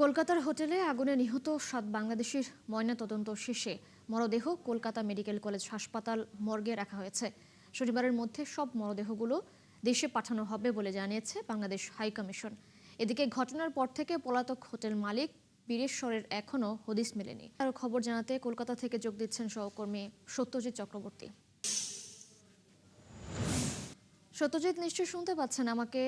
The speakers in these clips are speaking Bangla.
কলকাতার হোটেলে আগুনে নিহত ৭ বাংলাদেশির ময়নাতদন্ত শেষে মরদেহ কলকাতা মেডিকেল কলেজ হাসপাতাল মর্গে রাখা হয়েছে। শনিবারের মধ্যে সব মরদেহগুলো দেশে পাঠানো হবে বলে জানিয়েছে বাংলাদেশ হাইকমিশন। এদিকে ঘটনার পর থেকে পলাতক হোটেল মালিক বীরেশ্বরের এখনও হদিস মেলেনি। আরও খবর জানাতে কলকাতা থেকে যোগ দিচ্ছেন সহকর্মী সত্যজিৎ চক্রবর্তী। সত্যজিৎ, নিশ্চয় শুনতে পাচ্ছেন আমাকে।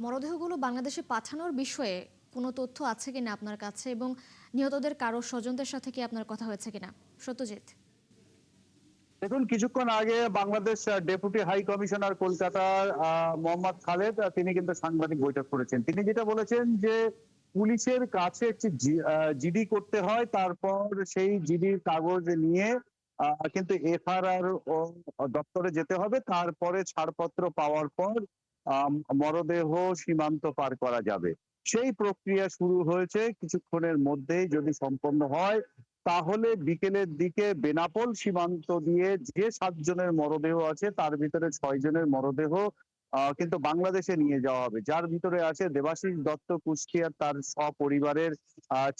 মরদেহগুলো বাংলাদেশে পাঠানোর বিষয়ে কোনো তথ্য আছে কিনা আপনার কাছে, এবং নিহতদের কারো স্বজনদের সাথে কি আপনার কথা হয়েছে কিনা? সত্যজিৎ। দেখুন, কিছুক্ষণ আগে বাংলাদেশ ডেপুটি হাই কমিশনার কলকাতার মোহাম্মদ খালেদ তিনি কিন্তু সাংবাদিক বৈঠক করেছেন। তিনি যেটা বলেছেন যে পুলিশের কাছে একটি জিডি করতে হয়, তারপর সেই জিডির কাগজ নিয়ে কিন্তু এফআরআর দপ্তরে যেতে হবে, তারপরে ছাড়পত্র পাওয়ার পর মরদেহ সীমান্ত পার করা যাবে। সেই প্রক্রিয়া শুরু হয়েছে কিছুক্ষণের মধ্যেই। যদি সম্পন্ন হয় তাহলে বিকেলের দিকে বেনাপোল সীমান্ত দিয়ে যে ৭ জনের মরদেহ আছে তার ভিতরে ৬ জনের মরদেহ কিন্তু বাংলাদেশে নিয়ে যাওয়া হবে, যার ভিতরে আছে দেবাশিস দত্ত কুষ্টিয়ার তার সপরিবারের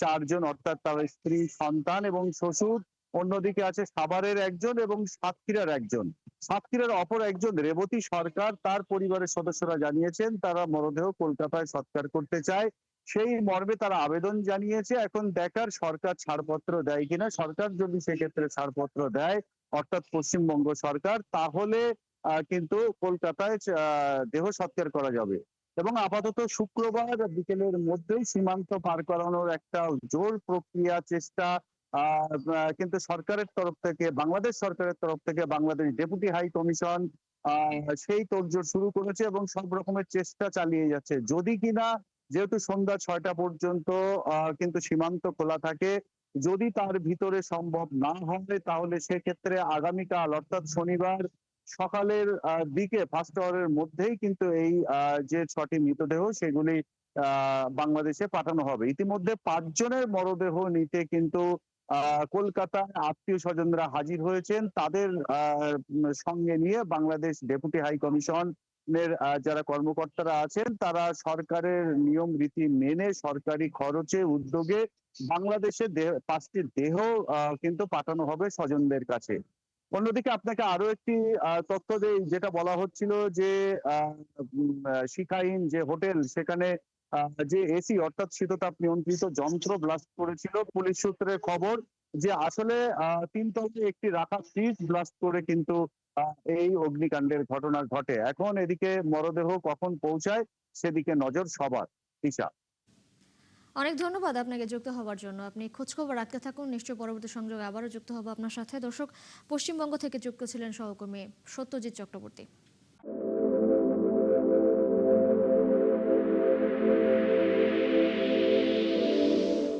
৪ জন, অর্থাৎ তার স্ত্রী, সন্তান এবং শ্বশুর। অন্যদিকে আছে সাভারের একজন এবং সাতক্ষীরার একজন। সাতক্ষীরার অপর একজন রেবতী সরকার, তার পরিবারের সদস্যরা জানিয়েছেন তারা মরদেহ কলকাতায় সৎকার করতে চায়। সেই মর্মে তারা আবেদন জানিয়েছে। এখন দেখার সরকার ছাড়পত্র দেয় কিনা। সরকার যদি সেক্ষেত্রে ছাড়পত্র দেয়, অর্থাৎ পশ্চিমবঙ্গ সরকার, তাহলে কিন্তু কলকাতায় দেহ সৎকার করা যাবে। এবং আপাতত শুক্রবার বিকেলের মধ্যেই সীমান্ত পার করানোর একটা জোর প্রক্রিয়া চেষ্টা কিন্তু সরকারের তরফ থেকে, বাংলাদেশ সরকারের তরফ থেকে বাংলাদেশ ডেপুটি হাই কমিশন সেই তোড়জোড় শুরু করেছে এবং সব রকমের চেষ্টা চালিয়ে যাচ্ছে। যদি কিনা, যেহেতু সন্ধ্যা ৬টা পর্যন্ত কিন্তু সীমান্ত খোলা থাকে, যদি তার ভিতরে সম্ভব না হয় তাহলে সেক্ষেত্রে আগামীকাল অর্থাৎ শনিবার সকালের দিকে ফার্স্ট আওয়ারের মধ্যেই কিন্তু এই যে ৬টি মৃতদেহ সেগুলি বাংলাদেশে পাঠানো হবে। ইতিমধ্যে ৫ জনের মরদেহ নিতে কিন্তু কলকাতায় আত্মীয় স্বজনরা হাজির হয়েছেন। তাদের সঙ্গে নিয়ে বাংলাদেশ ডেপুটি হাই কমিশন যারা কর্মকর্তারা আছেন তারা সরকারের নিয়ম রীতি মেনে সরকারি খরচে উদ্যোগে বাংলাদেশে ৫টি দেহ কিন্তু পাঠানো হবে স্বজনদের কাছে। অন্যদিকে আপনাকে আরো একটি তথ্য দেই, যেটা বলা হচ্ছিল যে শিখাহীন যে হোটেল, সেখানে যে এসি অর্থাৎ শীততাপ নিয়ন্ত্রিত যন্ত্র ব্লাস্ট করেছিল। পুলিশ সূত্রে খবর যে আসলে ৩ তলায় একটি রাখা ফ্রিজ ব্লাস্ট করে কিন্তু এই অগ্নিকাণ্ডের ঘটনা ঘটে। এখন এদিকে মরদেহ কখন পৌঁছায় সেদিকে নজর সবার। তিশা। অনেক ধন্যবাদ আপনাকে যুক্ত হওয়ার জন্য। আপনি খোঁজখবর রাখতে থাকুন, নিশ্চয় পরবর্তী সংযোগে আবারও যুক্ত হব আপনার সাথে। দর্শক, পশ্চিমবঙ্গ থেকে যুক্ত ছিলেন সহকর্মী সত্যজিৎ চক্রবর্তী।